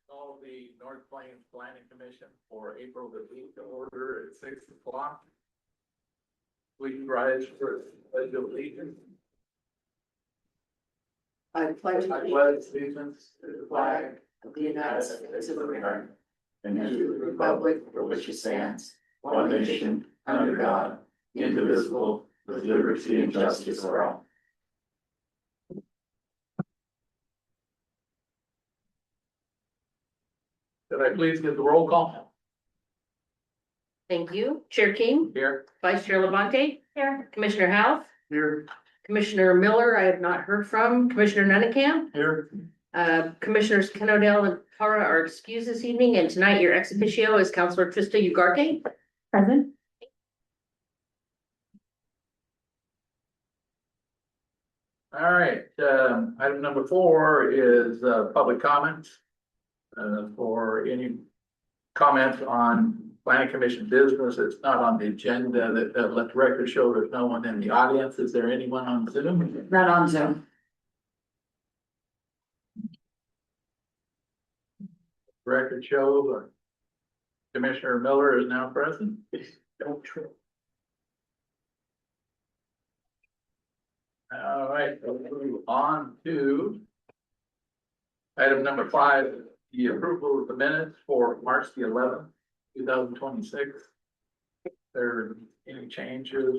Call the North Plains Planning Commission for April the 8th to order at 6 o'clock. Please rise for pledge of allegiance. I pledge allegiance to the flag of the United States of America and to the republic for which it stands, one nation, under God, indivisible, with liberty and justice for all. Could I please get the roll call? Thank you. Chair King, Here. Vice Chair Labonte. Here. Commissioner House, Here. Commissioner Miller, I have not heard from, Commissioner Nunnecamp. Here. Commissioners Ken Odell and Para are excused this evening, and tonight your ex officio is Counselor Trista Ugarte. Present. All right, item number 4 is public comments. For any comments on planning commission business, it's not on the agenda. That let the record show there's no one in the audience. Is there anyone on Zoom? Not on Zoom. Record show Commissioner Miller is now present. Don't trip. All right, we'll move on to item number 5, the approval of the minutes for March the 11th, 2026. There are any changes?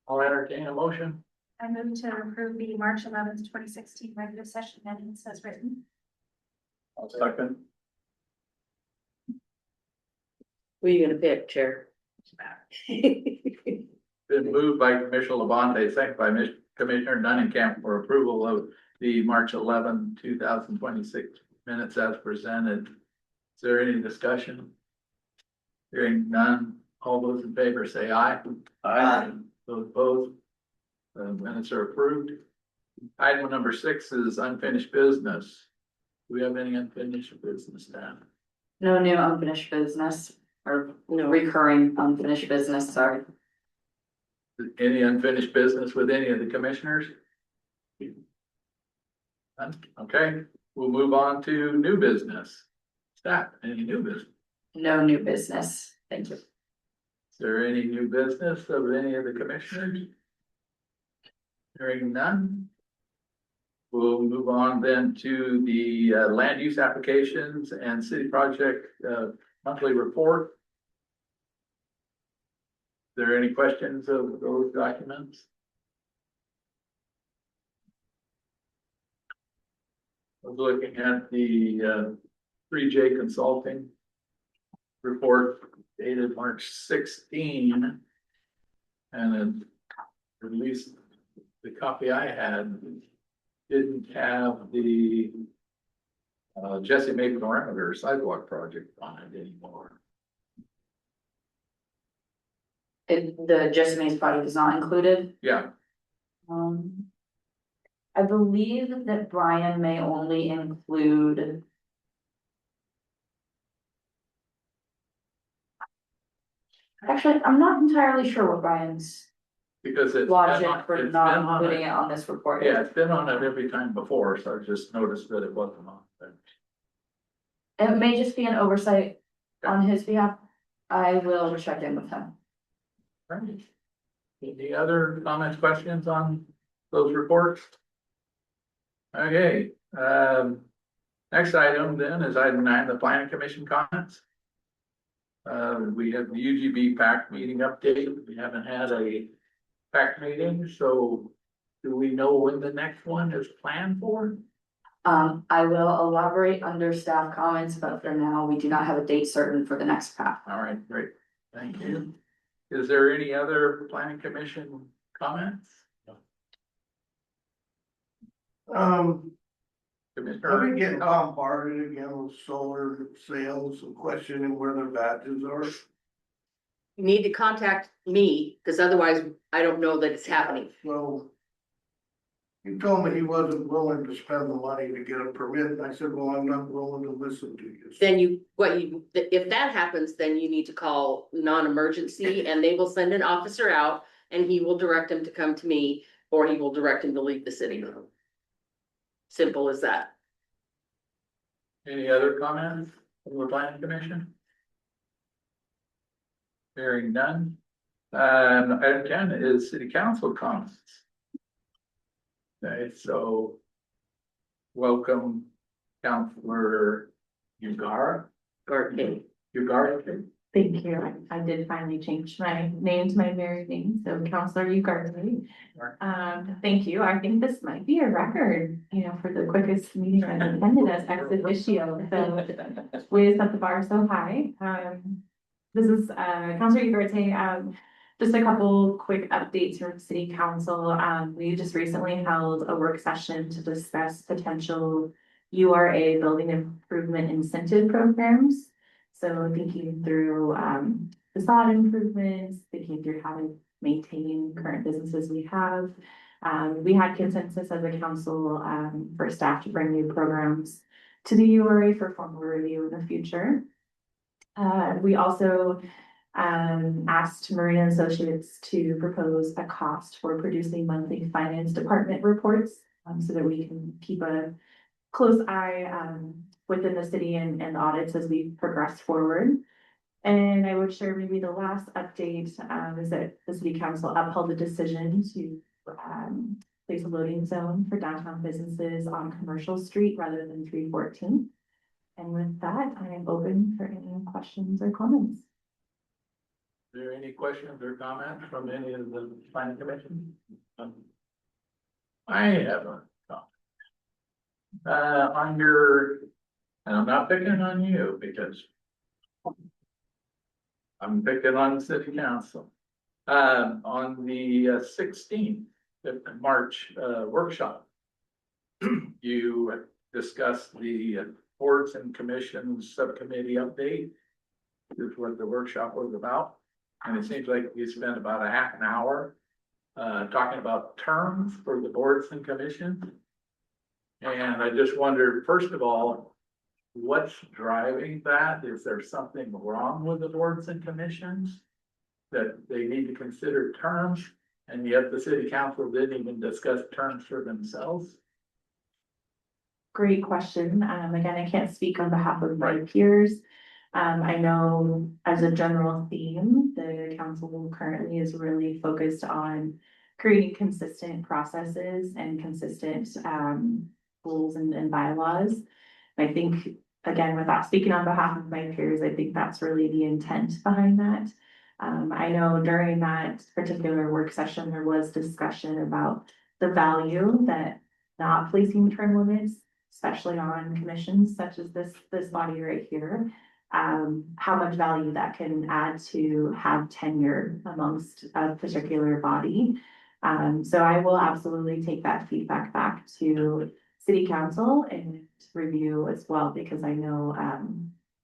I'll entertain a motion. I move to approve the March 11th, 2016 regular session minutes as written. I'll second. Who are you gonna pick, Chair? Been moved by Commissioner Labonte, second by Commissioner Nunnecamp for approval of the March 11, 2026 minutes as presented. Is there any discussion? Hearing none, all those in favor say aye. Aye. Those opposed? The minutes are approved. Item number 6 is unfinished business. Do we have any unfinished business now? No new unfinished business or No. recurring unfinished business, sorry. Any unfinished business with any of the commissioners? None? Okay, we'll move on to new business. Staff, any new business? No new business. Thank you. Is there any new business of any of the commissioners? Hearing none. We'll move on then to the land use applications and city project monthly report. Are there any questions of those documents? I was looking at the 3J Consulting report dated March 16. And then at least the copy I had didn't have the Jesse May Parameter sidewalk project on it anymore. The Jesse Mays project is not included. Yeah, I believe that Brian may only include. Actually, I'm not entirely sure what Brian's because it's logic for it's been not on including it. it on this report. Yeah, it's been on it every time before, so I just noticed that it wasn't on there. It may just be an oversight on his behalf. I will check in with him. Right. Any other comments, questions on those reports? Okay, next item then is item 9, the planning commission comments. We have the UGB PAC meeting update. We haven't had a PAC meeting, so do we know when the next one is planned for? I will elaborate under staff comments, but for now, we do not have a date certain for the next path. All right, great, thank you. Is there any other planning commission comments? Commissioner? I've been getting bombarded again with solar sales and questioning where their badges are. You need to contact me, because otherwise I don't know that it's happening. So he told me he wasn't willing to spend the money to get a permit, and I said, well, I'm not willing to listen to you. Then if that happens, then you need to call non-emergency and they will send an officer out and he will direct him to come to me, or he will direct him to leave the city. Simple as that. Any other comments from the planning commission? Hearing none. Item 10 is city council comments. Okay, so welcome Councilor Ugara. Garkey. Ugara. Thank you. I did finally change my name to my married name, so Counselor Ugarte. Thank you. I think this might be a record, for the quickest meeting I've attended as ex officio. So we set the bar so high. This is Counselor Ugarte. Just a couple quick updates from City Council. We just recently held a work session to discuss potential URA building improvement incentive programs. So thinking through facade improvements, thinking through how to maintain current businesses we have. We had consensus as a council for staff to bring new programs to the URA for formal review in the future. We also asked Marina Associates to propose a cost for producing monthly finance department reports so that we can keep a close eye within the city and audits as we progress forward. And I would share maybe the last update is that the city council upheld the decision to place a loading zone for downtown businesses on Commercial Street rather than 314. And with that, I am open for any questions or comments. Are there any questions or comments from any of the planning commission? I have a comment. On your, and I'm not picking on you because I'm picking on the city council. On the 16th of March workshop, you discussed the boards and commissions subcommittee update. This is what the workshop was about. And it seems like you spent about a half an hour talking about terms for the boards and commissions. And I just wondered, first of all, what's driving that? Is there something wrong with the boards and commissions that they need to consider terms? And yet the city council didn't even discuss terms for themselves. Great question. Again, I can't speak on behalf of my peers. I know as a general theme, the council currently is really focused on creating consistent processes and consistent rules and bylaws. I think, again, without speaking on behalf of my peers, I think that's really the intent behind that. I know during that particular work session, there was discussion about the value that not placing term limits, especially on commissions such as this body right here, how much value that can add to have tenure amongst a particular body. So I will absolutely take that feedback back to city council and review as well, because I know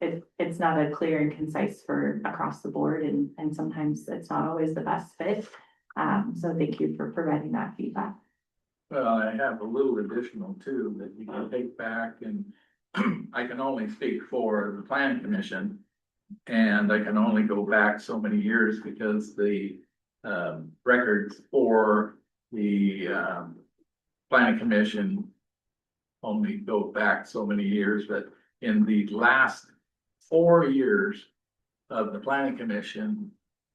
it's not a clear and concise for across the board, and sometimes it's not always the best fit. So thank you for providing that feedback. Well, I have a little additional too that you can take back, and I can only speak for the planning commission. And I can only go back so many years because the records for the planning commission only go back so many years. But in the last 4 years of the planning commission,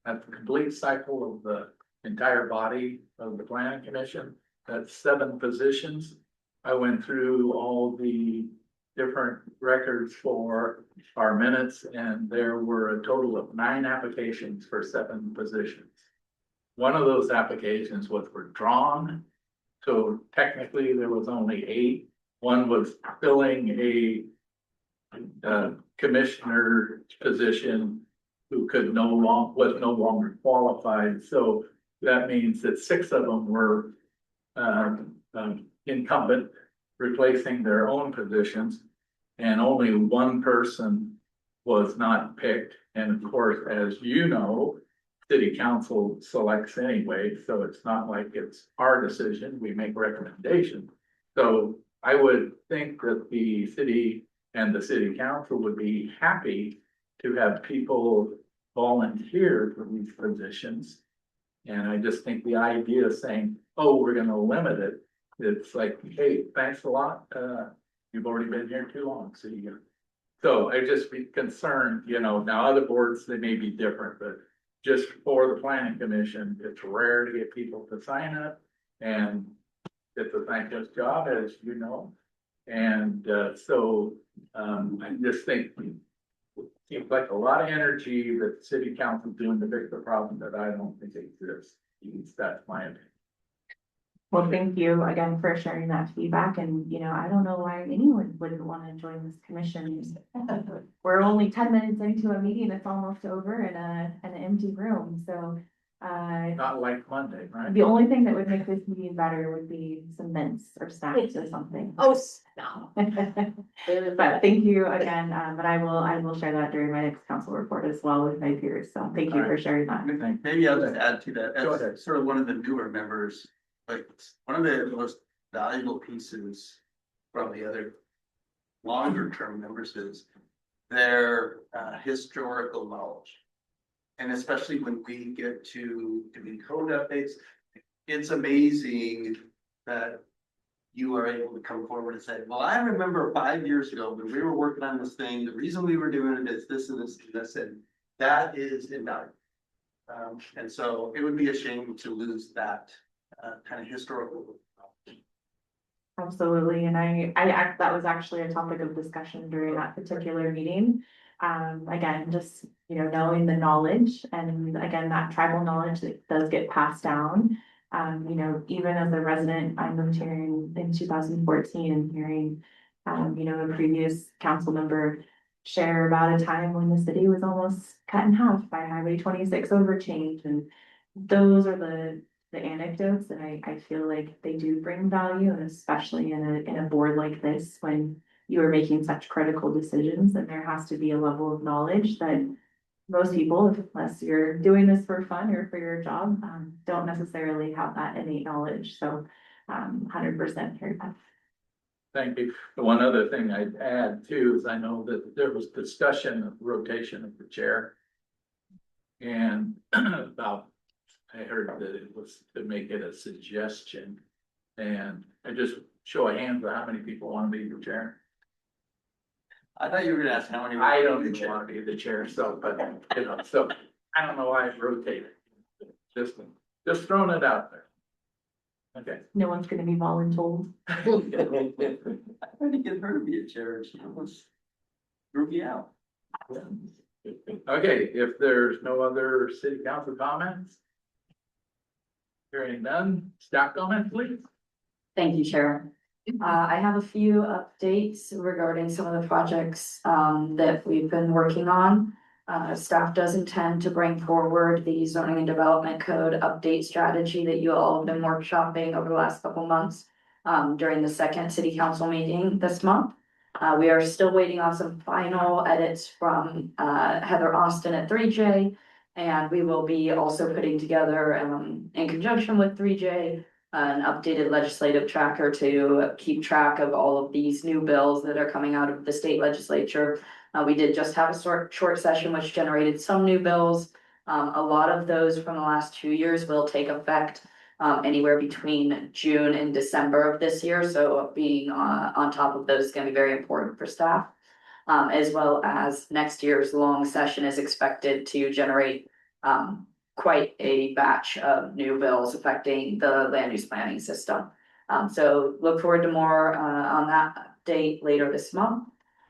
at the complete cycle of the entire body of the planning commission, that's 7 positions. I went through all the different records for our minutes, and there were a total of 9 applications for 7 positions. One of those applications was withdrawn, so technically there was only 8. One was filling a commissioner position who was no longer qualified. So that means that 6 of them were incumbent, replacing their own positions, and only 1 person was not picked. And of course, as you know, city council selects anyway, so it's not like it's our decision. We make recommendations. So I would think that the city and the city council would be happy to have people volunteer for these positions. And I just think the idea of saying, oh, we're gonna limit it, it's like, hey, thanks a lot, you've already been here too long, so you. So I just be concerned, now other boards, they may be different, but just for the planning commission, it's rare to get people to sign up. And it's a thankless job, as you know. And so I just think it seems like a lot of energy that the city council doing to fix the problem that I don't think exists. At least that's my opinion. Well, thank you again for sharing that feedback, and I don't know why anyone wouldn't want to join this commission. We're only 10 minutes into a meeting that's almost over in an empty room, so. Not like Monday, right? The only thing that would make this meeting better would be some mints or snacks or something. Oh, no. But thank you again, but I will share that during my next council report as well with my peers, so thank you for sharing that. Maybe I'll just add to that, Go ahead. as sort of one of the newer members, like, one of the most valuable pieces from the other longer term members is their historical knowledge. And especially when we get to doing code updates, it's amazing that you are able to come forward and say, well, I remember 5 years ago when we were working on this thing, the reason we were doing it is this and this and this, and that is invaluable. And so it would be a shame to lose that kind of historical knowledge. Absolutely, and that was actually a topic of discussion during that particular meeting. Again, just, knowing the knowledge, and again, that tribal knowledge that does get passed down. Even as a resident, I moved here in 2014, and hearing, a previous council member share about a time when the city was almost cut in half by Highway 26 overchange, and those are the anecdotes that I feel like they do bring value, and especially in a board like this, when you are making such critical decisions, and there has to be a level of knowledge that most people, unless you're doing this for fun or for your job, don't necessarily have that innate knowledge. So 100% hear that. Thank you. The one other thing I'd add too is I know that there was discussion of rotation of the chair. And I heard that it was to make it a suggestion. And I just show a hand for how many people want to be the chair. I thought you were gonna ask how many. I don't even want to be the chair, so, but, so I don't know why I rotated. Just throwing it out there. Okay. No one's gonna be voluntold. I tried to get her to be a chair, and she almost threw me out. Okay, if there's no other city council comments. Hearing none, staff comments, please. Thank you, Chair. I have a few updates regarding some of the projects that we've been working on. Staff does intend to bring forward the zoning and development code update strategy that you all have been workshopping over the last couple months during the second city council meeting this month. We are still waiting on some final edits from Heather Austin at 3J, and we will be also putting together in conjunction with 3J an updated legislative tracker to keep track of all of these new bills that are coming out of the state legislature. We did just have a short session which generated some new bills. A lot of those from the last 2 years will take effect anywhere between June and December of this year. So being on top of those is going to be very important for staff. As well as next year's long session is expected to generate quite a batch of new bills affecting the land use planning system. So look forward to more on that date later this month.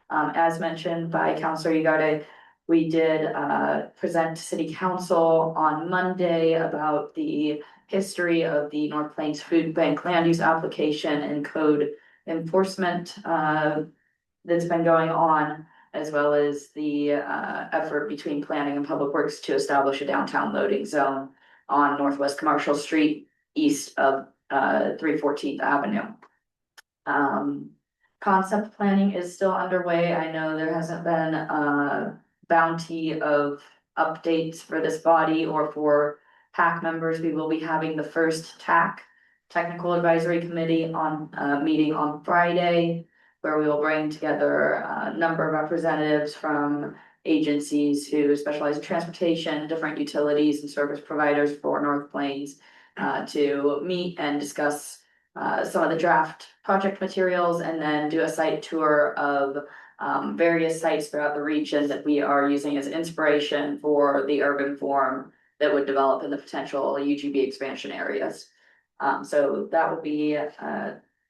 As mentioned by Councilor Ugarte, we did present to City Council on Monday about the history of the North Plains Food Bank land use application and code enforcement that's been going on, as well as the effort between planning and public works to establish a downtown loading zone on Northwest Commercial Street, east of 314th Avenue. Concept planning is still underway. I know there hasn't been a bounty of updates for this body or for TAC members. We will be having the first TAC Technical Advisory Committee on meeting on Friday, where we will bring together a number of representatives from agencies who specialize in transportation, different utilities and service providers for North Plains to meet and discuss some of the draft project materials and then do a site tour of various sites throughout the region that we are using as inspiration for the urban form that would develop in the potential UGB expansion areas. So that will be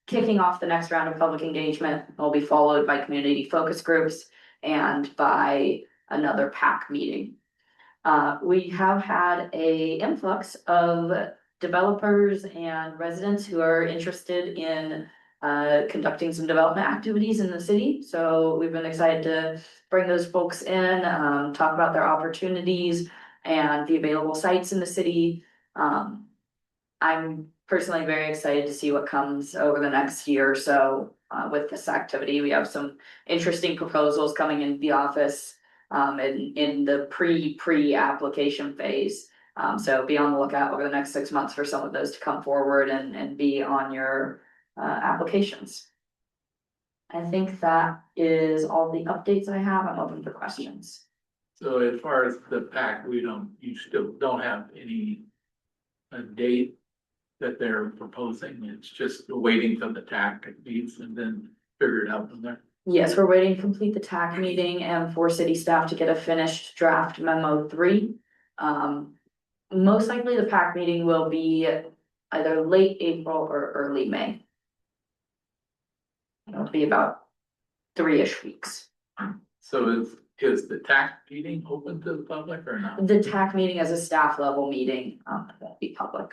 kicking off the next round of public engagement. Will be followed by community focus groups and by another PAC meeting. We have had a influx of developers and residents who are interested in conducting some development activities in the city. So we've been excited to bring those folks in, talk about their opportunities and the available sites in the city. I'm personally very excited to see what comes over the next year or so with this activity. We have some interesting proposals coming into the office in the pre-application phase. So be on the lookout over the next 6 months for some of those to come forward and be on your applications. I think that is all the updates I have. I'm open for questions. So as far as the PAC, you still don't have a date that they're proposing, it's just waiting for the TAC meets and then figure it out from there. Yes, we're waiting to complete the TAC meeting and for city staff to get a finished draft memo 3. Most likely the PAC meeting will be either late April or early May. It'll be about 3-ish weeks. So is the TAC meeting open to the public or not? The TAC meeting as a staff level meeting, won't be public.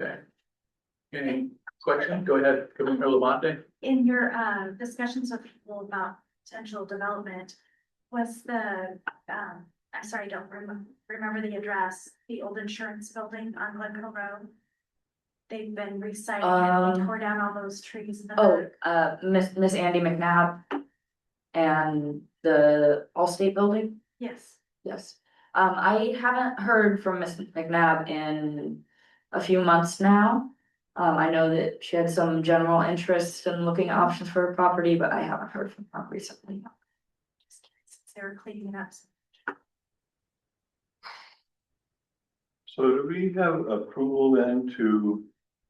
Okay. Any question? Go ahead, Commissioner Lamont. In your discussions with people about potential development, was the I'm sorry, I don't remember the address, the old insurance building on Glencoe Road. They've been reciting it, they tore down all those trees. Miss Andy McNabb and the Allstate building. Yes. Yes. I haven't heard from Miss McNabb in a few months now. I know that she had some general interest in looking at options for her property, but I haven't heard from her recently. Just curious, since they were cleaning it up. So do we have approval then to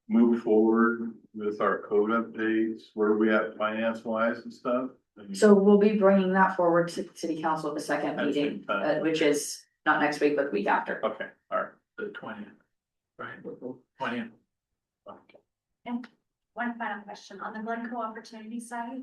move forward with our code updates? Where are we at finance wise and stuff? So we'll be bringing that forward to city council at the second At the same meeting, time. which is not next week, but the week after. Okay, all right. The 20th, right? 20th. And one final question, on the Glencoe opportunity side,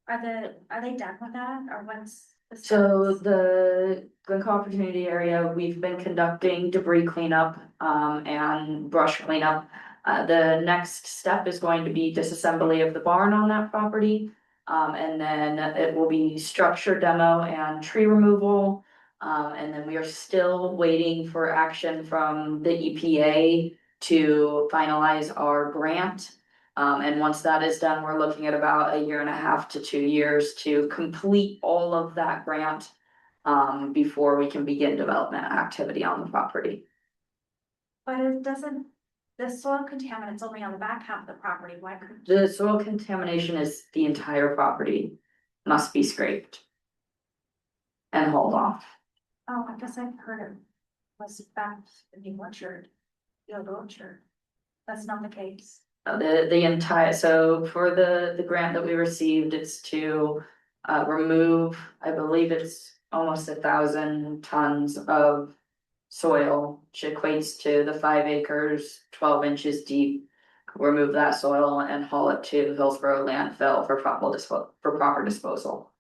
are they done with that, or what's the So status? the Glencoe Opportunity area, we've been conducting debris cleanup and brush cleanup. The next step is going to be disassembly of the barn on that property. And then it will be structure demo and tree removal. And then we are still waiting for action from the EPA to finalize our grant. And once that is done, we're looking at about 1.5 to 2 years to complete all of that grant before we can begin development activity on the property. But it doesn't, the soil contaminant's only on the back half of the property, why couldn't? The soil contamination is the entire property must be scraped and hauled off. Oh, I guess I've heard it was back in the orchard, the old orchard. That's not the case. The entire, so for the grant that we received, it's to remove, I believe it's almost 1,000 tons of soil, which equates to the 5 acres, 12 inches deep. Remove that soil and haul it to Hillsborough landfill for proper disposal.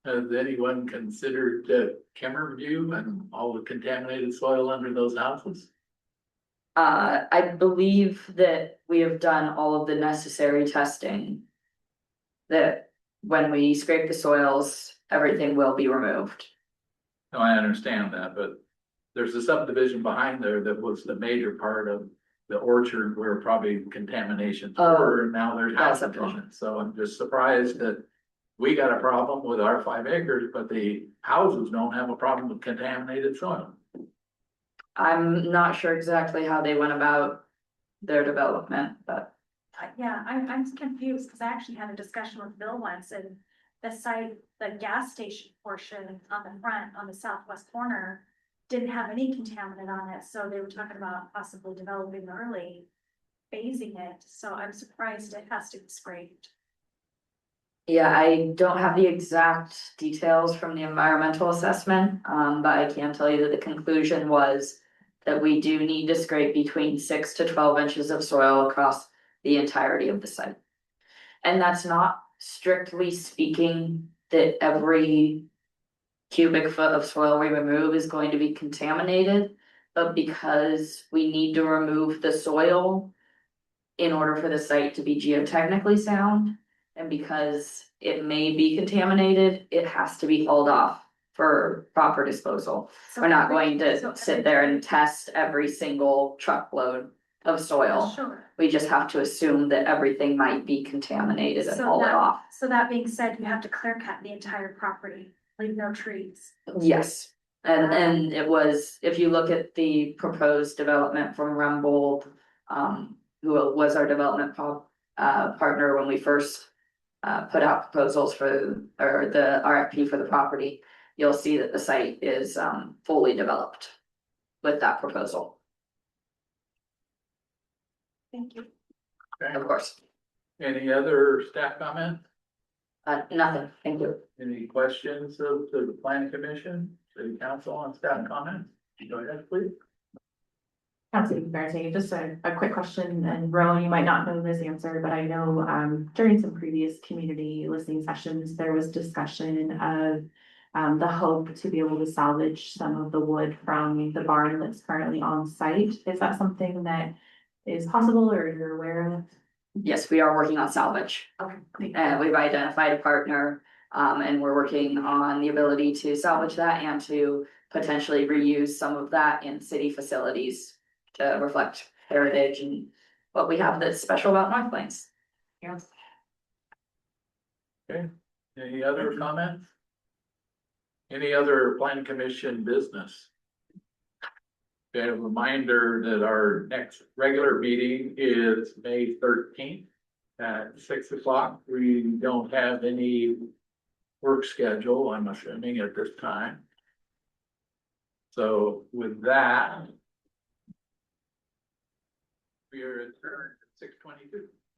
Has anyone considered Kemmerview and all the contaminated soil under those houses? I believe that we have done all of the necessary testing. That when we scrape the soils, everything will be removed. No, I understand that, but there's a subdivision behind there that was the major part of the orchard where probably contaminations were, and now there's that's house a problem. division. So I'm just surprised that we got a problem with our 5 acres, but the houses don't have a problem with contaminated soil. I'm not sure exactly how they went about their development, but Yeah, I'm confused, because I actually had a discussion with Bill once, and the site, the gas station portion on the front, on the southwest corner, didn't have any contaminant on it, so they were talking about possibly developing early, phasing it, so I'm surprised it has to be scraped. Yeah, I don't have the exact details from the environmental assessment, but I can tell you that the conclusion was that we do need to scrape between 6 to 12 inches of soil across the entirety of the site. And that's not strictly speaking that every cubic foot of soil we remove is going to be contaminated, but because we need to remove the soil in order for the site to be geotechnically sound, and because it may be contaminated, it has to be hauled off for proper disposal. So We're not every- going so to sit there every- and test every single truckload of soil. Sure. We just have to assume that everything might be contaminated and haul it off. So that being said, you have to clear cut the entire property, leave no trees. Yes, and it was, if you look at the proposed development from Rumbold, who was our development partner when we first put out proposals for, or the RFP for the property, you'll see that the site is fully developed with that proposal, Thank you. Okay. of course. Any other staff comments? Nothing, thank you. Any questions of the planning commission, city council on staff comments? Go ahead, please. Councilor Garcia, just a quick question, and Rowan, you might not know this answer, but I know during some previous community listening sessions, there was discussion of the hope to be able to salvage some of the wood from the barn that's currently on site. Is that something that is possible or you're aware of? Yes, we are working on salvage. Okay. And we've identified a partner, and we're working on the ability to salvage that and to potentially reuse some of that in city facilities to reflect heritage and what we have that's special about North Plains. Yes. Okay, any other comments? Any other planning commission business? Okay, a reminder that our next regular meeting is May 13th at 6 o'clock. We don't have any work schedule, I'm assuming, at this time. So with that, we are adjourned at 6:22.